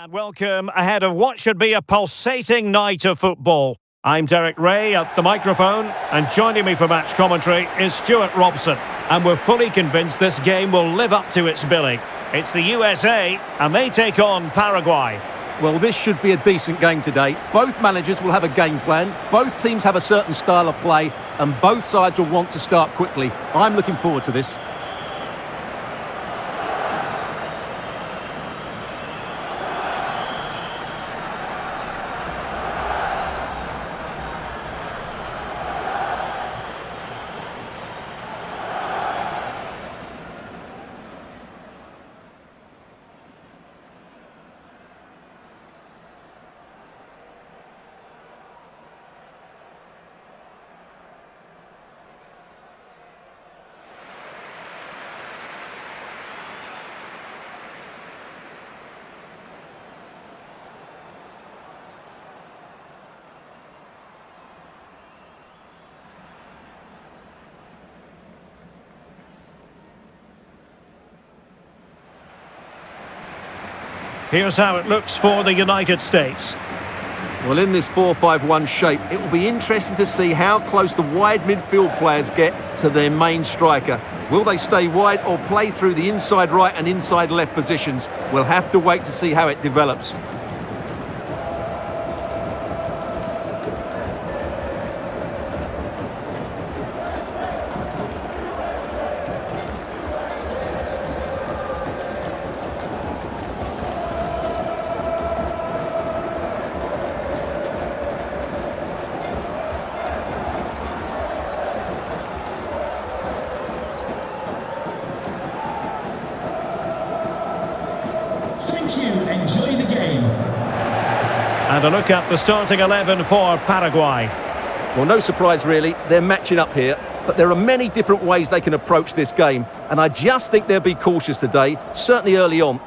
And welcome ahead of what should be a pulsating night of football. I'm Derek Ray at the microphone, and joining me for match commentary is Stuart Robson. And we're fully convinced this game will live up to its billing. It's the USA, and they take on Paraguay. Well, this should be a decent game today. Both managers will have a game plan, both teams have a certain style of play, and both sides will want to start quickly. I'm looking forward to this. Here's how it looks for the United States. Well, in this 4-5-1 shape, it will be interesting to see how close the wide midfield players get to their main striker. Will they stay wide or play through the inside right and inside left positions? We'll have to wait to see how it develops. Thank you. Enjoy the game. And a look at the starting 11 for Paraguay. Well, no surprise really, they're matching up here, but there are many different ways they can approach this game, and I just think they'll be cautious today, certainly early on.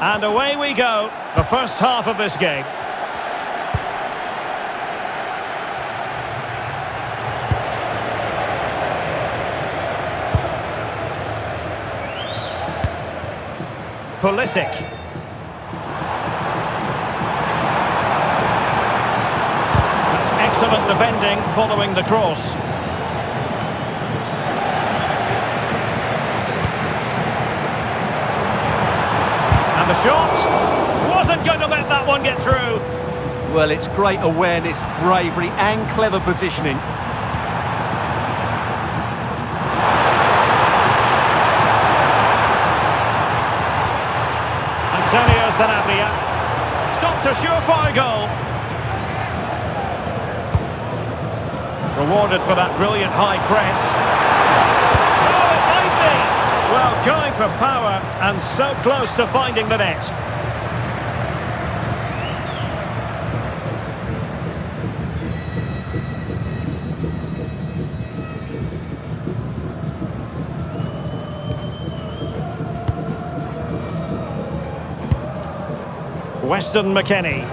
And away we go, the first half of this game. Pulisic. That's excellent defending following the cross. And the shot wasn't going to let that one get through. Well, it's great awareness, bravery and clever positioning. Antonio Sanabria stopped a surefire goal. Rewarded for that brilliant high press. Oh, it might be! Well, going for power and so close to finding the net. Weston McKennie.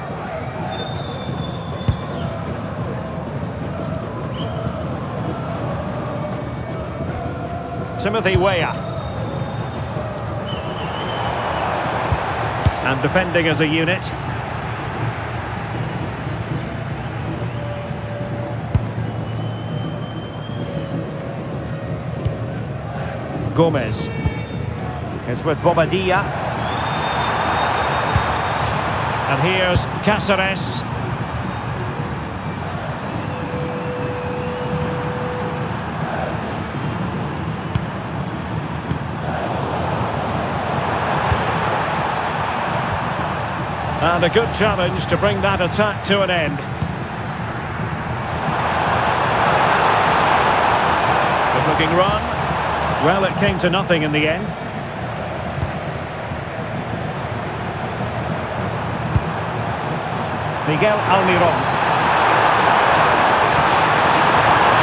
Timothy Weah. And defending as a unit. Gomez. It's with Bobadilla. And here's Cáceres. And a good challenge to bring that attack to an end. Good looking run. Well, it came to nothing in the end. Miguel Almiron.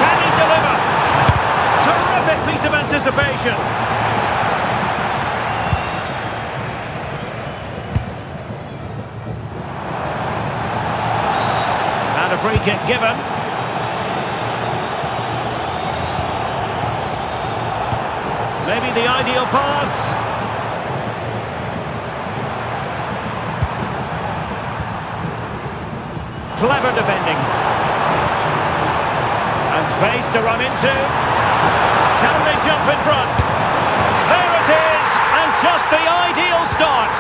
Can he deliver? Terrific piece of anticipation. kick given. Maybe the ideal pass. Clever defending. And space to run into. Can they jump in front? There it is, and just the ideal start.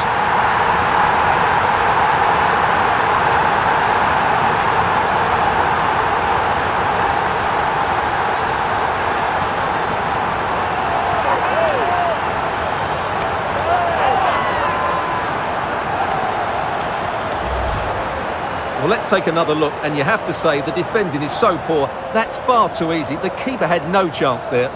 Well, let's take another look, and you have to say the defending is so poor. That's far too easy. The keeper had no chance there.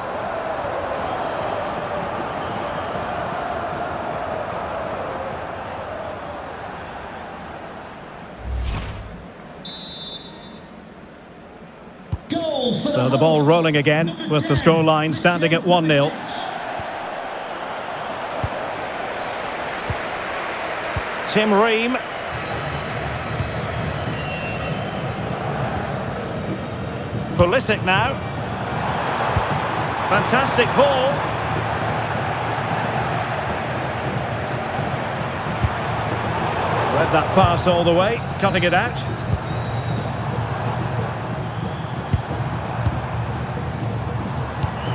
Goal for So the ball rolling again with the scoreline standing at 1-0. Tim Ream. Pulisic now. Fantastic ball. Read that pass all the way, cutting it out.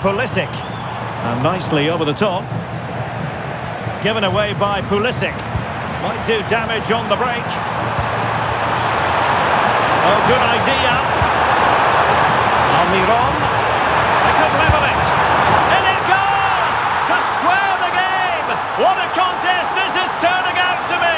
Pulisic. And nicely over the top. Given away by Pulisic. Might do damage on the break. Oh, good idea. Almiron, they could level it, and it goes to square the game. What a contest this is turning out to be.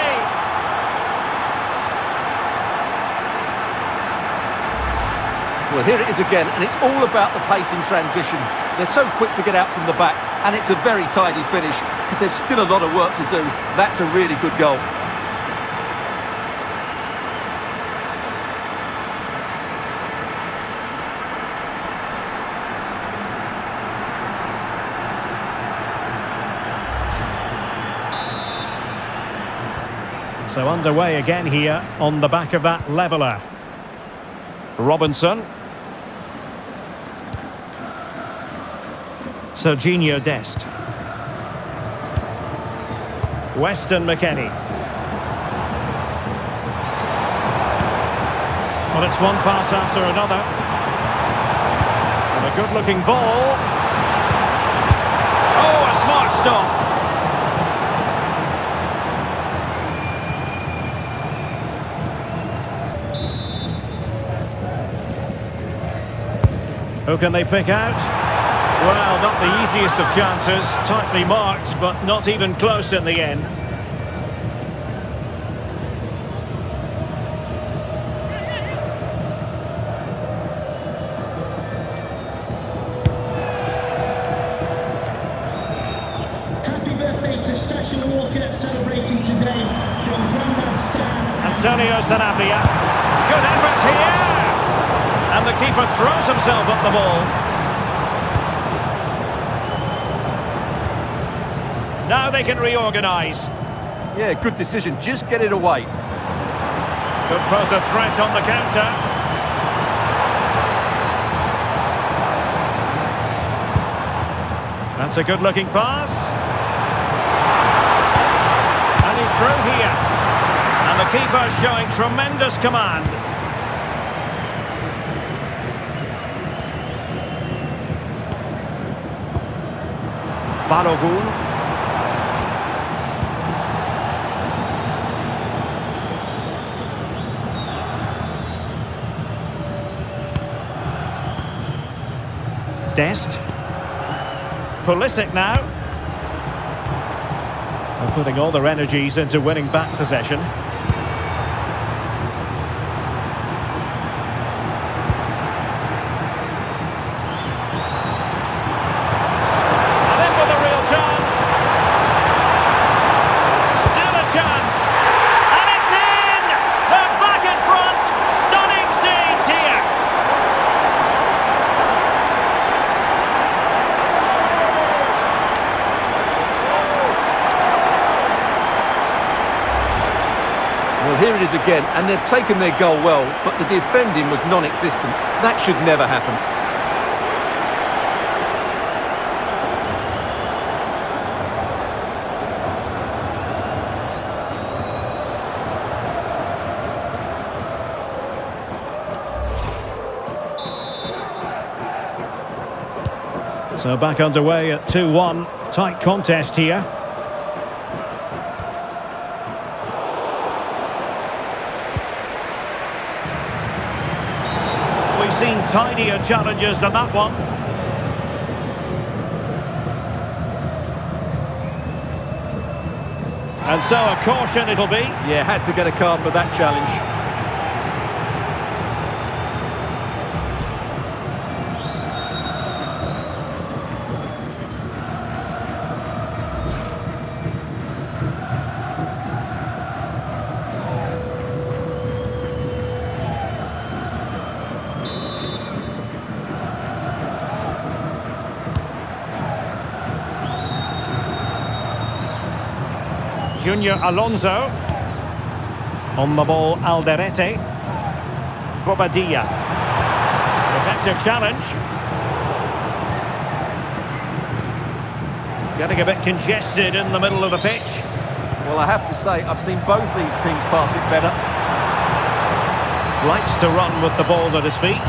Well, here it is again, and it's all about the pace in transition. They're so quick to get out from the back, and it's a very tidy finish, because there's still a lot of work to do. That's a really good goal. So underway again here on the back of that leveller. Robinson. Serginho Dest. Weston McKennie. Well, it's one pass after another. And a good-looking ball. Oh, a smart stop. Who can they pick out? Well, not the easiest of chances. Tightly marked, but not even close in the end. Happy birthday to Sasha Walker, celebrating today from Grandad Stan. Antonio Sanabria. Good effort here! And the keeper throws himself at the ball. Now they can reorganise. Yeah, good decision. Just get it away. Could pose a threat on the counter. That's a good-looking pass. And he's through here. And the keeper showing tremendous command. Balogun. Dest. Pulisic now. They're putting all their energies into winning back possession. Well, here it is again, and they've taken their goal well, but the defending was non-existent. That should never happen. So back underway at 2-1. Tight contest here. We've seen tidier challenges than that one. And so a caution it'll be. Yeah, had to get a card for that challenge. Junior Alonso. On the ball, Alderete. Bobadilla. Effective challenge. Getting a bit congested in the middle of the pitch. Well, I have to say, I've seen both these teams pass it better. Likes to run with the ball at his feet.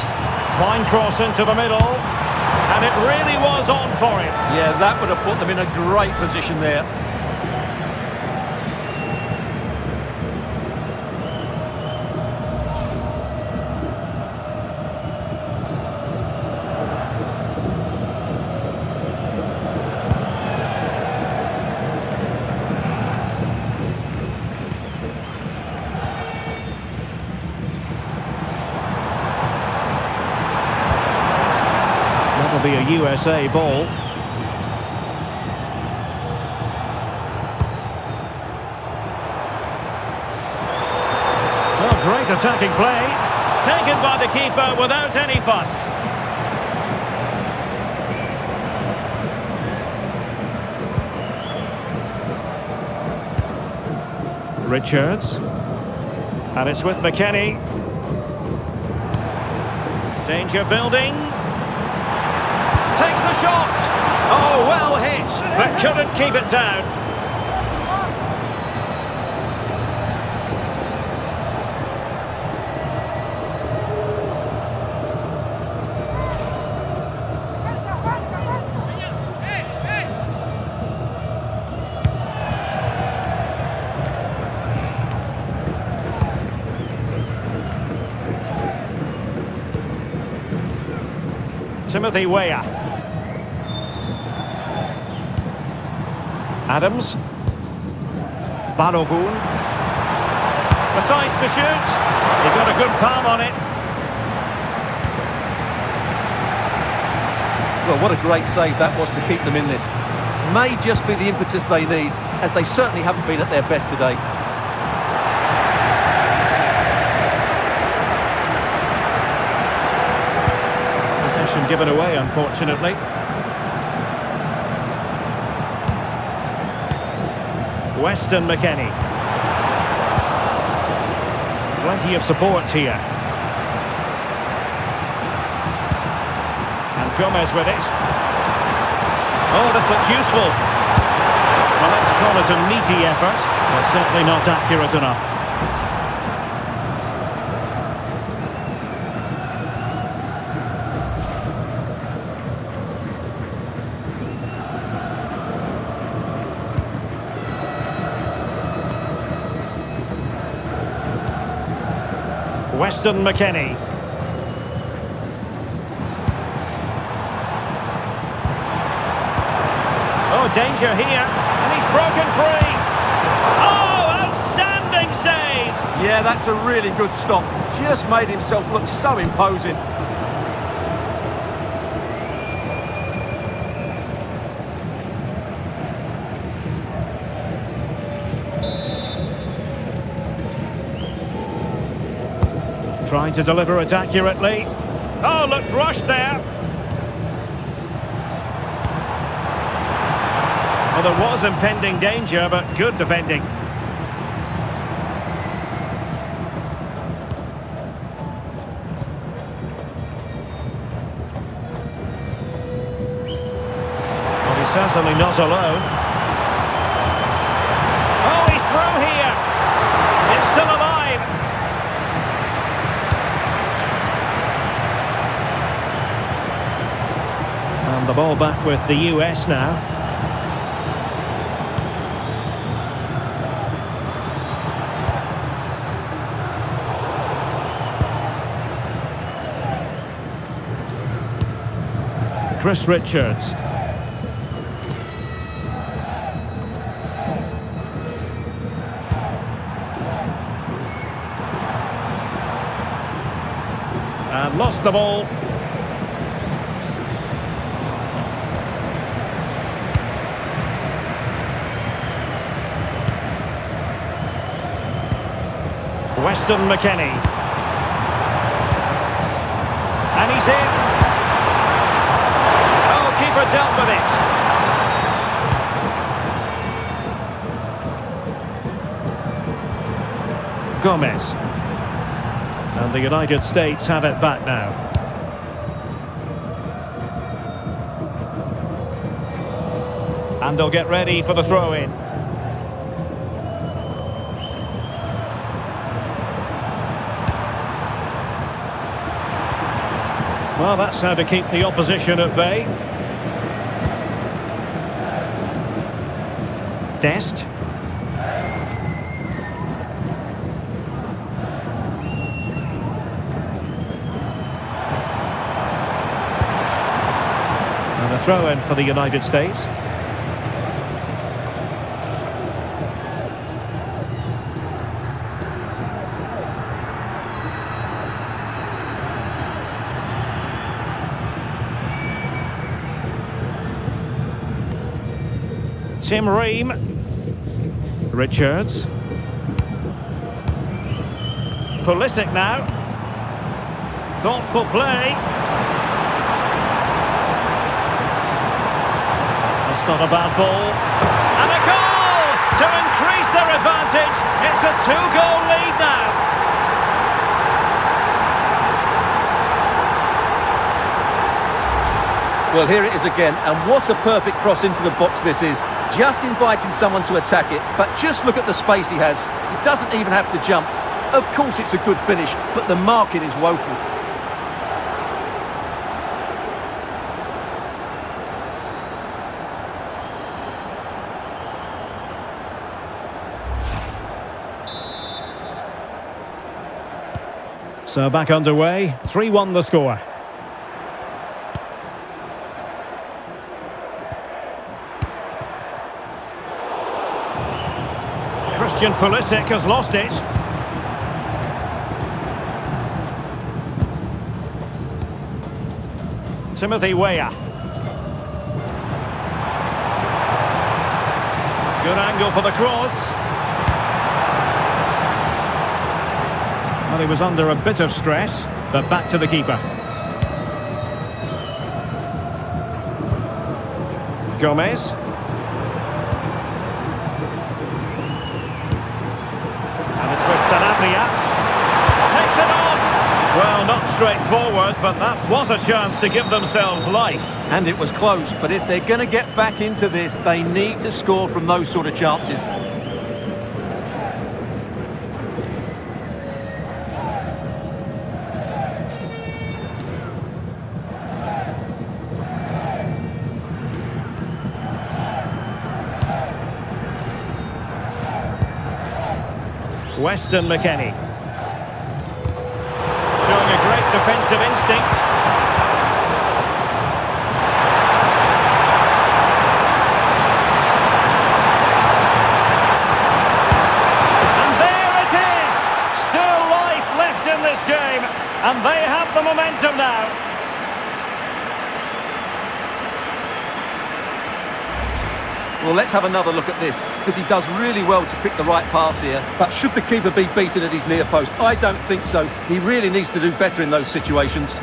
Fine cross into the middle. And it really was on for him. Yeah, that would have put them in a great position there. That'll be a USA ball. Oh, great attacking play. Taken by the keeper without any fuss. Richards. And it's with McKennie. Danger building. Takes the shot. Oh, well hit, but couldn't keep it down. Timothy Weah. Adams. Balogun. Decides to shoot. He got a good palm on it. Well, what a great save that was to keep them in this. May just be the impetus they need, as they certainly haven't been at their best today. Possession given away, unfortunately. Weston McKennie. Plenty of support here. And Gomez with it. Oh, this looks useful. Well, let's call it a meaty effort, but certainly not accurate enough. Weston McKennie. Oh, danger here, and he's broken free. Oh, outstanding save! Yeah, that's a really good stop. Just made himself look so imposing. Trying to deliver it accurately. Oh, looked rushed there. Well, there was impending danger, but good defending. certainly not alone. Oh, he's through here. It's still alive. And the ball back with the US now. Chris Richards. And lost the ball. Weston McKennie. And he's in. Oh, keeper dealt with it. Gomez. And the United States have it back now. And they'll get ready for the throw-in. Well, that's how to keep the opposition at bay. Dest. And a throw-in for the United States. Tim Ream. Richards. Pulisic now. Thoughtful play. That's not a bad ball. And a goal to increase their advantage. It's a 2-goal lead now. Well, here it is again, and what a perfect cross into the box this is. Just inviting someone to attack it, but just look at the space he has. He doesn't even have to jump. Of course it's a good finish, but the marking is woeful. So back underway, 3-1 the score. Christian Pulisic has lost it. Timothy Weah. Good angle for the cross. Well, he was under a bit of stress, but back to the keeper. Gomez. Takes it on. Well, not straightforward, but that was a chance to give themselves life. And it was close, but if they're going to get back into this, they need to score from those sort of chances. Weston McKennie. Showing a great defensive instinct. And there it is! Still life left in this game. And they have the momentum now. Well, let's have another look at this, because he does really well to pick the right pass here. But should the keeper be beaten at his near post? I don't think so. He really needs to do better in those situations.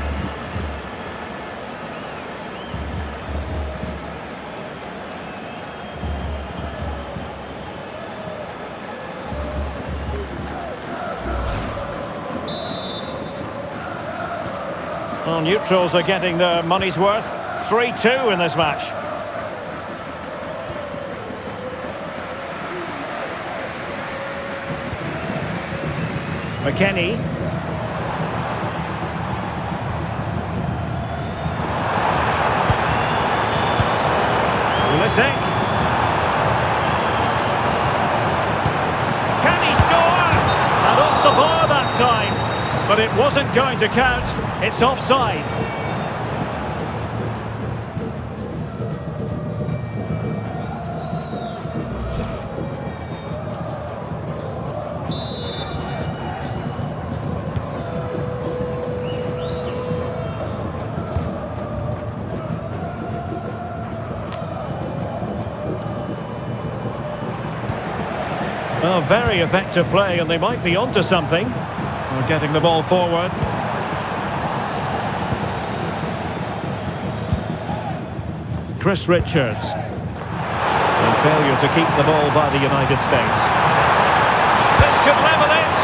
Well, neutrals are getting their money's worth. 3-2 in this match. McKennie. Pulisic. Can he score? And off the bar that time. But it wasn't going to count. It's offside. Oh, very effective play, and they might be onto something. We're getting the ball forward. Chris Richards. And failure to keep the ball by the United States. This could level it.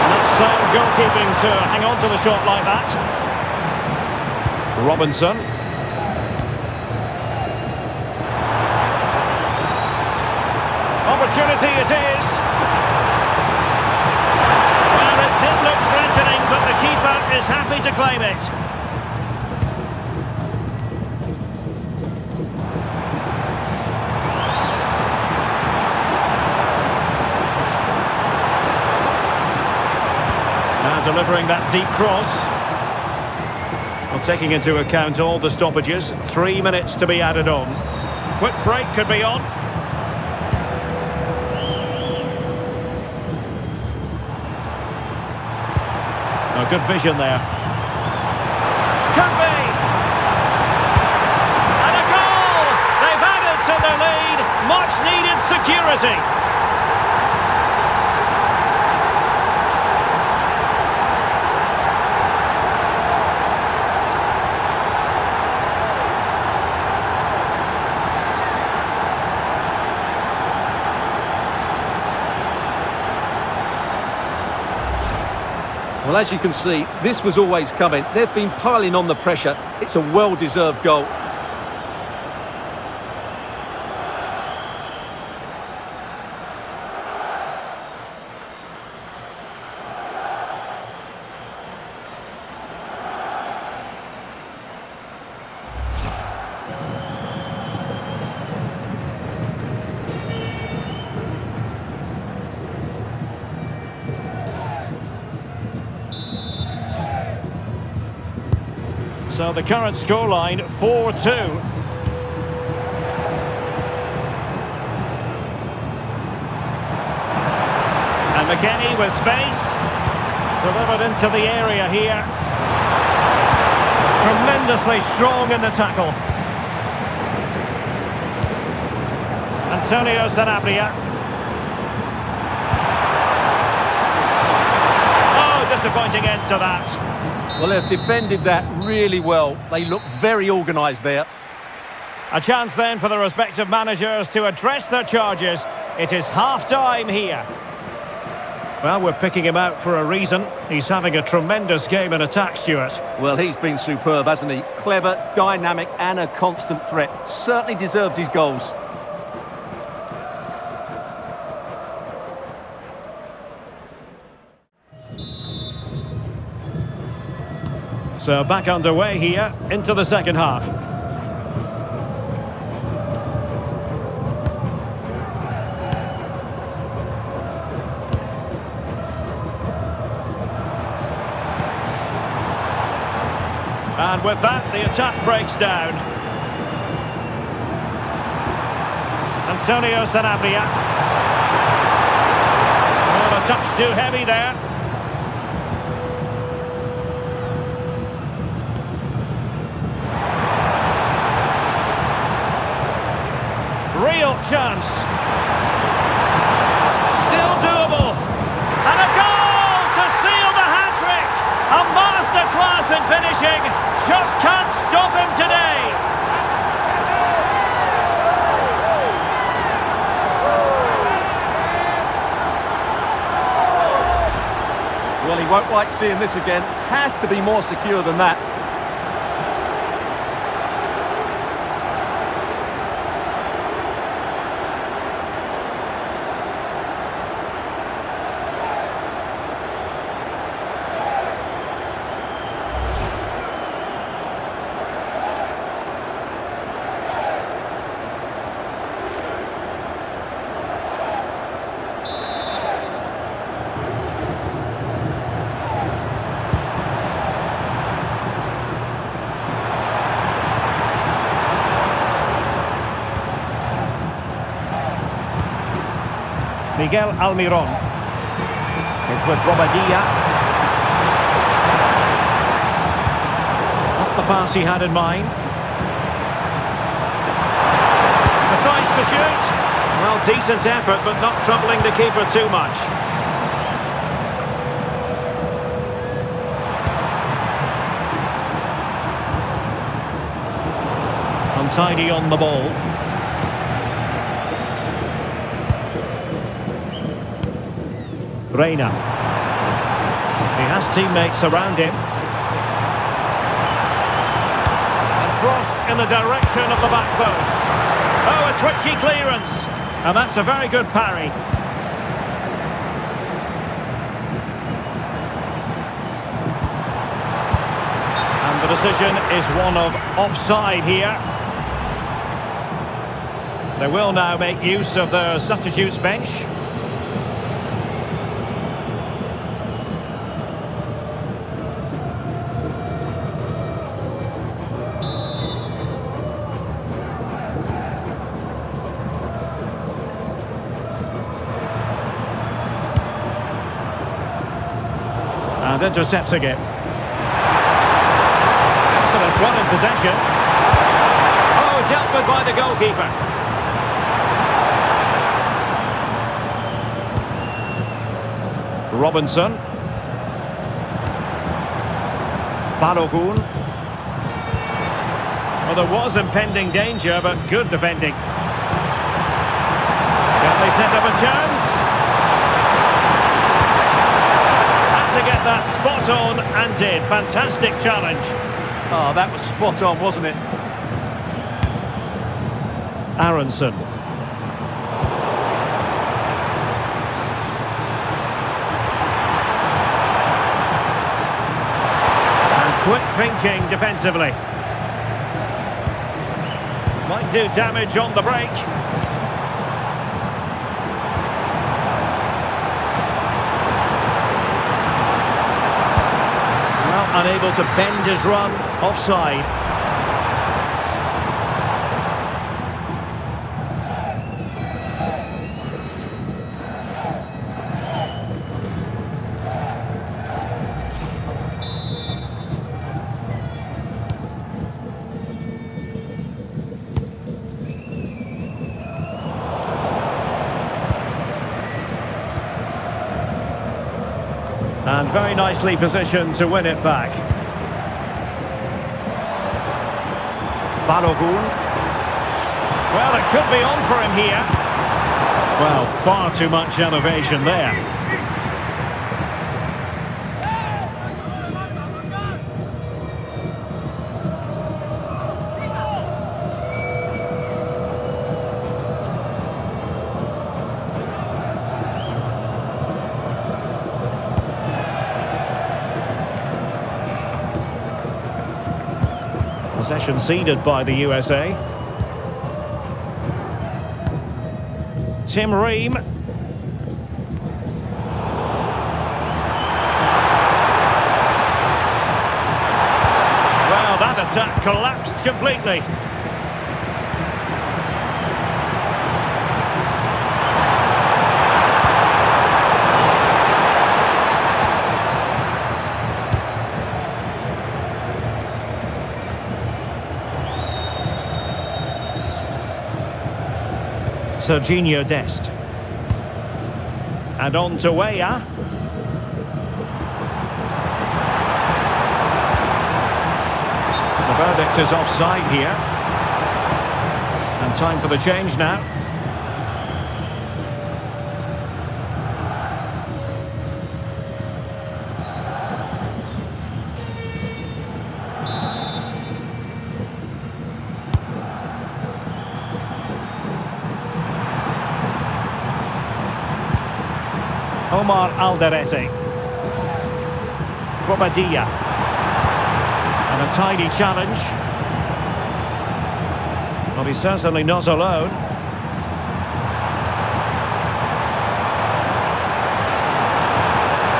And that's sound goalkeeping to hang on to the shot like that. Robinson. Opportunity it is. Well, it did look threatening, but the keeper is happy to claim it. Now delivering that deep cross. Well, taking into account all the stoppages, 3 minutes to be added on. Quick break could be on. Oh, good vision there. Could be! And a goal! They've added to their lead. Much needed security. Well, as you can see, this was always coming. They've been piling on the pressure. It's a well-deserved goal. So the current scoreline, 4-2. And McKennie with space. Delivered into the area here. Tremendously strong in the tackle. Antonio Sanabria. Oh, disappointing end to that. Well, they've defended that really well. They look very organised there. A chance then for the respective managers to address their charges. It is half-time here. Well, we're picking him out for a reason. He's having a tremendous game in attack, Stuart. Well, he's been superb, hasn't he? Clever, dynamic and a constant threat. Certainly deserves his goals. So back underway here, into the second half. And with that, the attack breaks down. Antonio Sanabria. Oh, a touch too heavy there. Real chance. Still doable. And a goal to seal the hat-trick. A masterclass in finishing. Just can't stop him today. Well, he won't like seeing this again. Has to be more secure than that. Miguel Almiron. It's with Bobadilla. Not the pass he had in mind. Decides to shoot. Well, decent effort, but not troubling the keeper too much. Untidy on the ball. Reina. He has teammates around him. And crossed in the direction of the back post. Oh, a twitchy clearance. And that's a very good parry. And the decision is one of offside here. They will now make use of their substitutes bench. And intercepting it. Excellent run in possession. Oh, dealt with by the goalkeeper. Robinson. Balogun. Well, there was impending danger, but good defending. Can they set up a chance? To get that spot on and did. Fantastic challenge. Oh, that was spot on, wasn't it? Aronson. And quick thinking defensively. Might do damage on the break. Unable to bend his run, offside. And very nicely positioned to win it back. Balogun. Well, it could be on for him here. Well, far too much elevation there. Possession ceded by the USA. Tim Ream. Well, that attack collapsed completely. Serginho Dest. And on to Weah. The verdict is offside here. And time for the change now. Omar Alderete. Bobadilla. And a tidy challenge. Well, he's certainly not alone.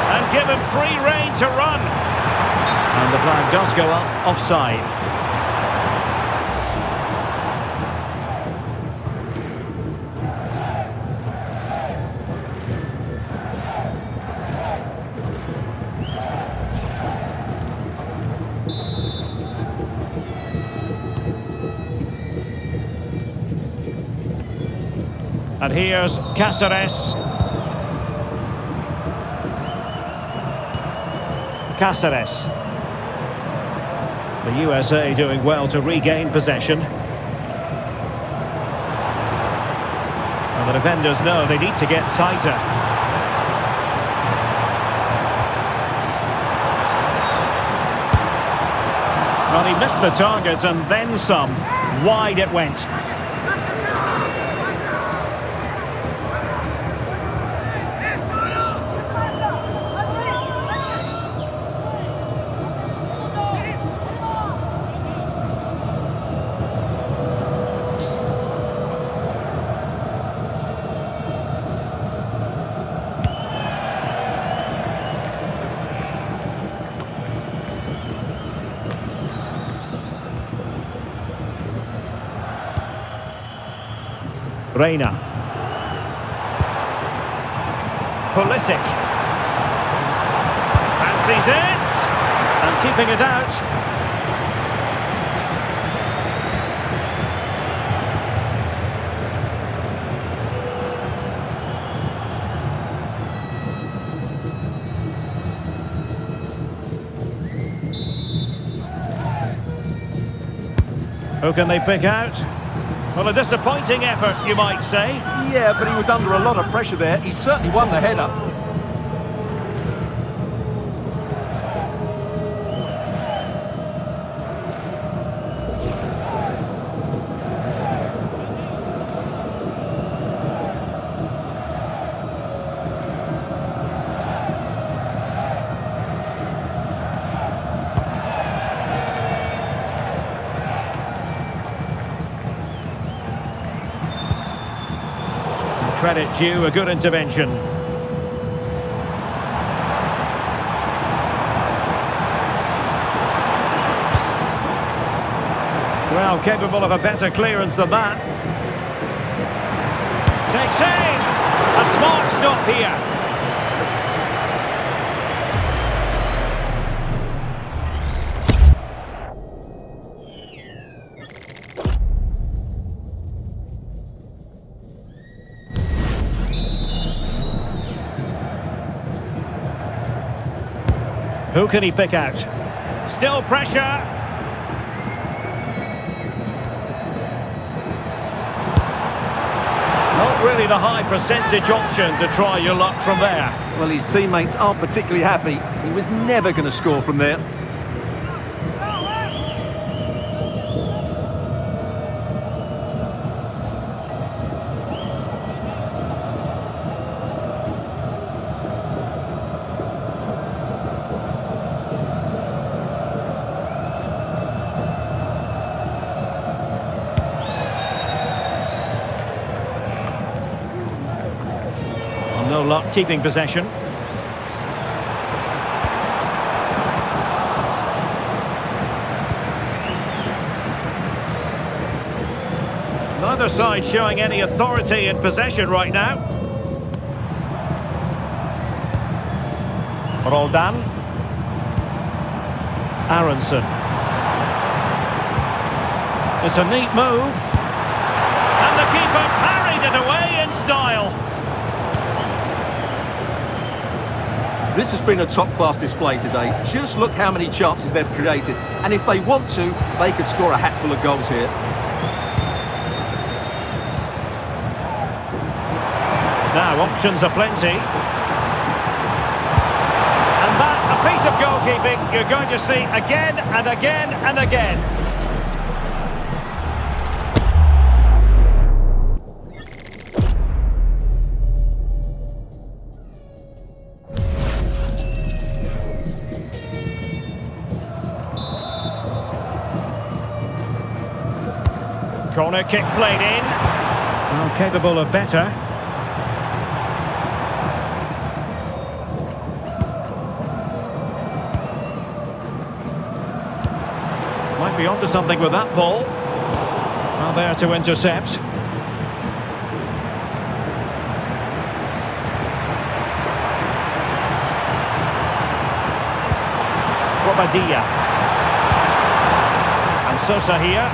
And give him free rein to run. And the flag does go up, offside. And here's Cáceres. Cáceres. The USA doing well to regain possession. And the defenders know they need to get tighter. Well, he missed the target and then some. Wide it went. Reina. Pulisic. Fancies it. And keeping it out. Who can they pick out? Well, a disappointing effort, you might say. Yeah, but he was under a lot of pressure there. He certainly won the header. Credit due, a good intervention. Well, capable of a better clearance than that. Takes aim! A smart stop here. Who can he pick out? Still pressure. Not really the high percentage option to try your luck from there. Well, his teammates aren't particularly happy. He was never going to score from there. No luck keeping possession. Neither side showing any authority in possession right now. Roldan. Aronson. It's a neat move. And the keeper parried it away in style. This has been a top-class display today. Just look how many chances they've created. And if they want to, they could score a hatful of goals here. Now, options are plenty. And that, a piece of goalkeeping you're going to see again and again and again. Corner kick played in. Well, capable of better. Might be onto something with that ball. Well, there to intercept. Bobadilla. And Sosa here.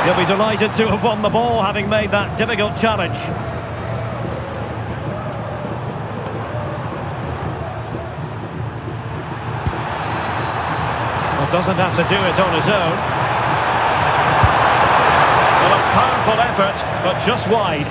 He'll be delighted to have won the ball, having made that difficult challenge. Well, doesn't have to do it on his own. Well, a powerful effort, but just wide.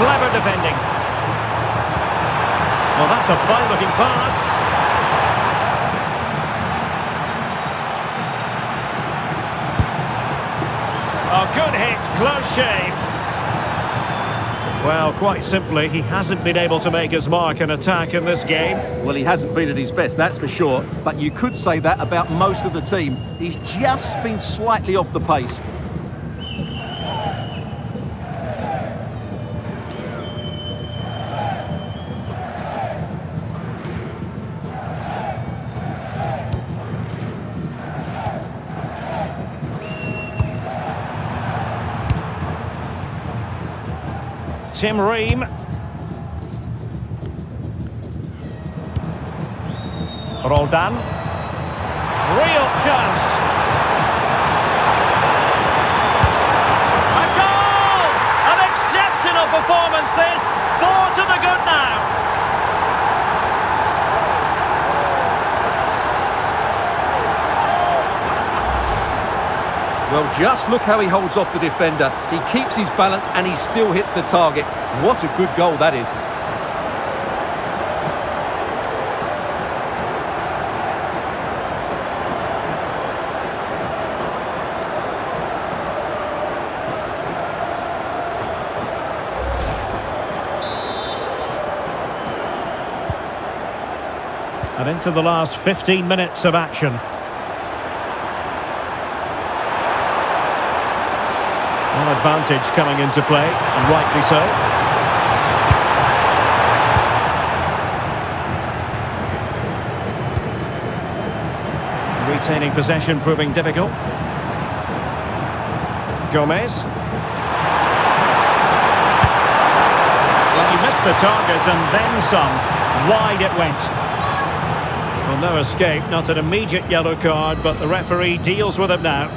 Clever defending. Well, that's a fine-looking pass. Oh, good hit, close shave. Well, quite simply, he hasn't been able to make his mark in attack in this game. Well, he hasn't been at his best, that's for sure. But you could say that about most of the team. He's just been slightly off the pace. Tim Ream. Roldan. Real chance. A goal! An exceptional performance this. 4 to the good now. Well, just look how he holds off the defender. He keeps his balance and he still hits the target. What a good goal that is. And into the last 15 minutes of action. An advantage coming into play, and rightly so. Retaining possession proving difficult. Gomez. Well, he missed the target and then some. Wide it went. Well, no escape, not an immediate yellow card, but the referee deals with it now.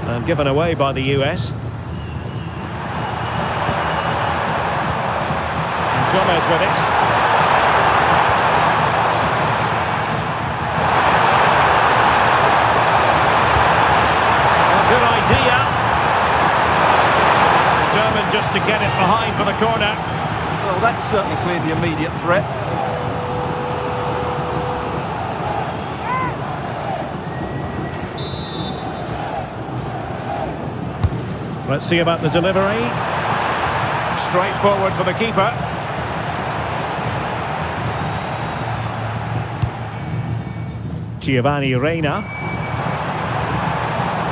And given away by the US. And Gomez with it. Good idea. Determined just to get it behind for the corner. Well, that's certainly cleared the immediate threat. Let's see about the delivery. Straightforward for the keeper. Giovanni Reina.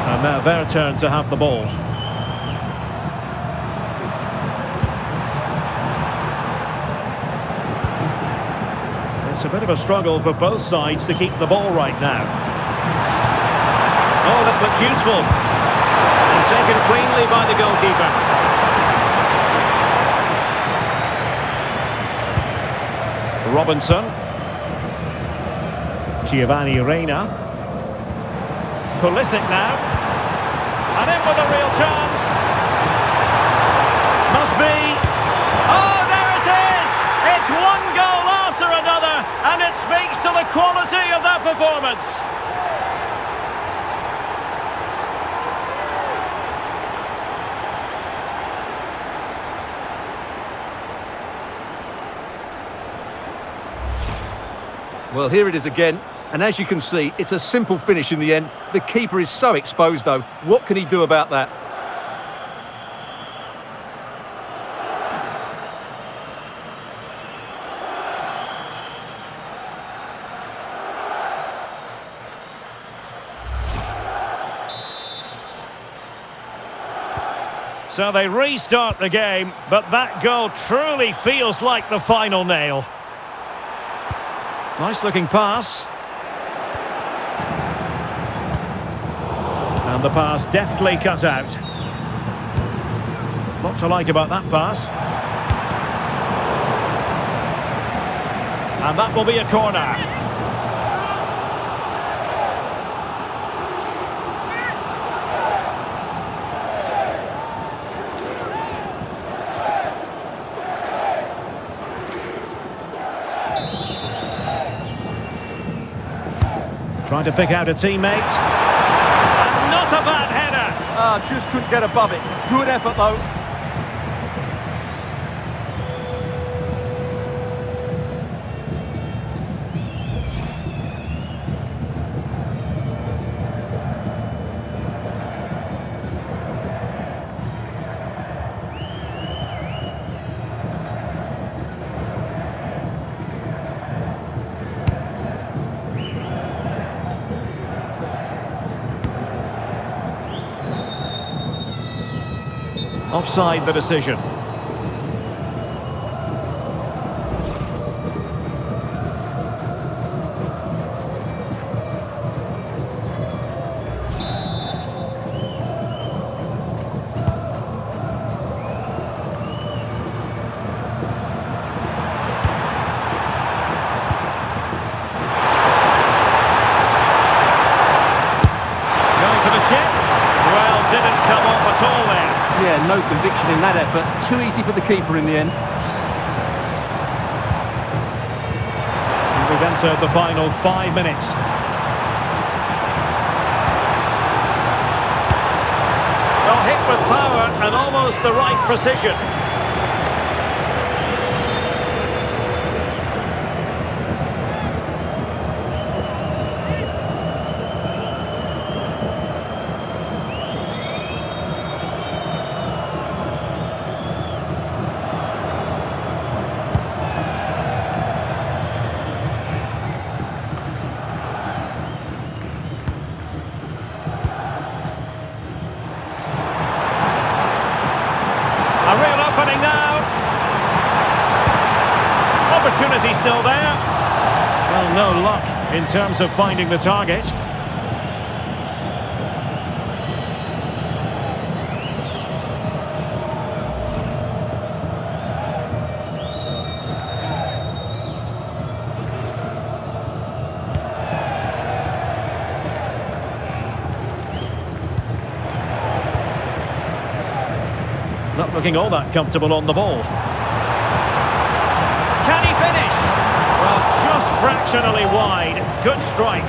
And now their turn to have the ball. It's a bit of a struggle for both sides to keep the ball right now. Oh, this looks useful. Taken cleanly by the goalkeeper. Robinson. Giovanni Reina. Pulisic now. And in with a real chance. Must be. Oh, there it is! It's one goal after another, and it speaks to the quality of that performance. Well, here it is again. And as you can see, it's a simple finish in the end. The keeper is so exposed, though. What can he do about that? So they restart the game, but that goal truly feels like the final nail. Nice looking pass. And the pass deftly cut out. Lot to like about that pass. And that will be a corner. Trying to pick out a teammate. And not a bad header. Just couldn't get above it. Good effort, though. Offside the decision. Going for the chip. Well, didn't come off at all there. Yeah, no conviction in that effort. Too easy for the keeper in the end. We've entered the final 5 minutes. Well, hit with power and almost the right precision. A real opening now. Opportunity still there. Well, no luck in terms of finding the target. Not looking all that comfortable on the ball. Can he finish? Well, just fractionally wide. Good strike.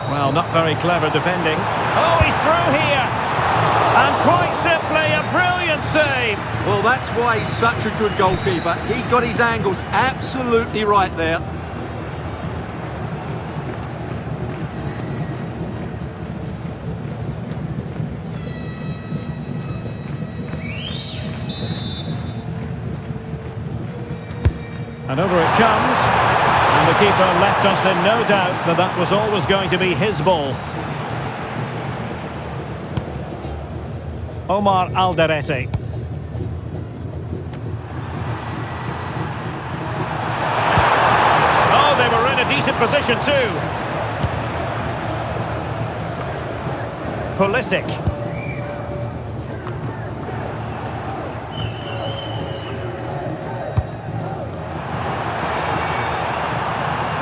Well, not very clever defending. Oh, he's through here! And quite simply, a brilliant save! Well, that's why he's such a good goalkeeper. He got his angles absolutely right there. And over it comes. And the keeper left us in no doubt that that was always going to be his ball. Omar Alderete. Oh, they were in a decent position too. Pulisic.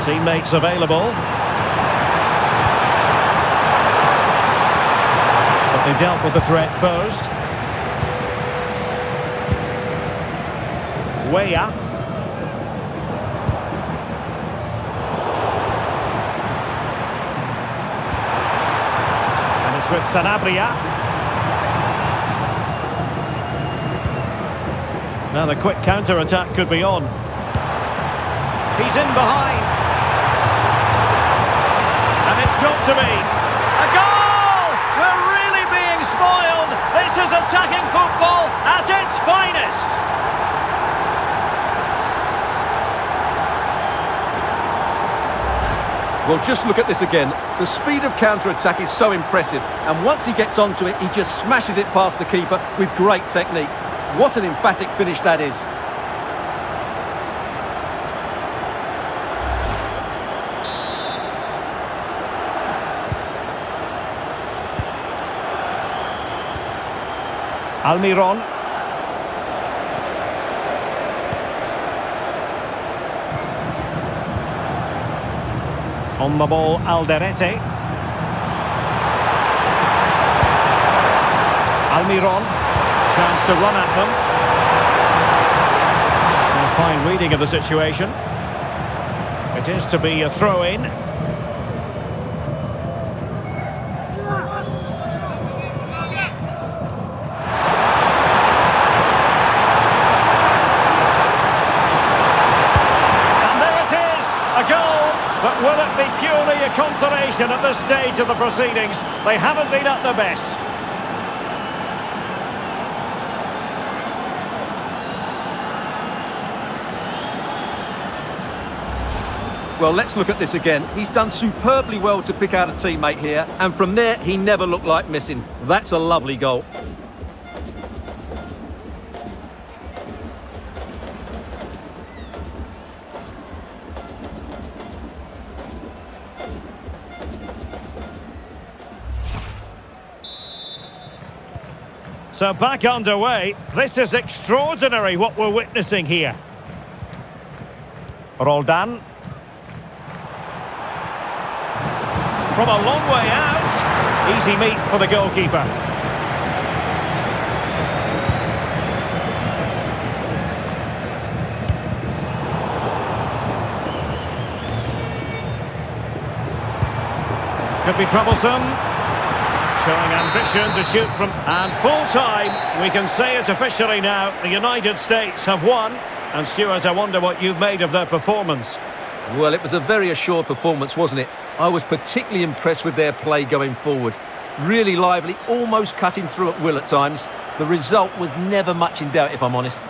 Teammates available. They dealt with the threat posed. Weah. And it's with Sanabria. Now the quick counter-attack could be on. He's in behind. And it's got to be. A goal! We're really being spoiled. This is attacking football at its finest. Well, just look at this again. The speed of counter-attack is so impressive. And once he gets onto it, he just smashes it past the keeper with great technique. What an emphatic finish that is. Almiron. On the ball, Alderete. Almiron. Chance to run at them. A fine reading of the situation. It is to be a throw-in. But will it be purely a consolation at this stage of the proceedings? They haven't been at their best. Well, let's look at this again. He's done superbly well to pick out a teammate here, and from there, he never looked like missing. That's a lovely goal. So back underway. This is extraordinary what we're witnessing here. Roldan. From a long way out. Easy meat for the goalkeeper. Could be troublesome. Showing ambition to shoot from... And full time, we can say it officially now. The United States have won. And Stuart, I wonder what you've made of their performance. Well, it was a very assured performance, wasn't it? I was particularly impressed with their play going forward. Really lively, almost cutting through at will at times. The result was never much in doubt, if I'm honest.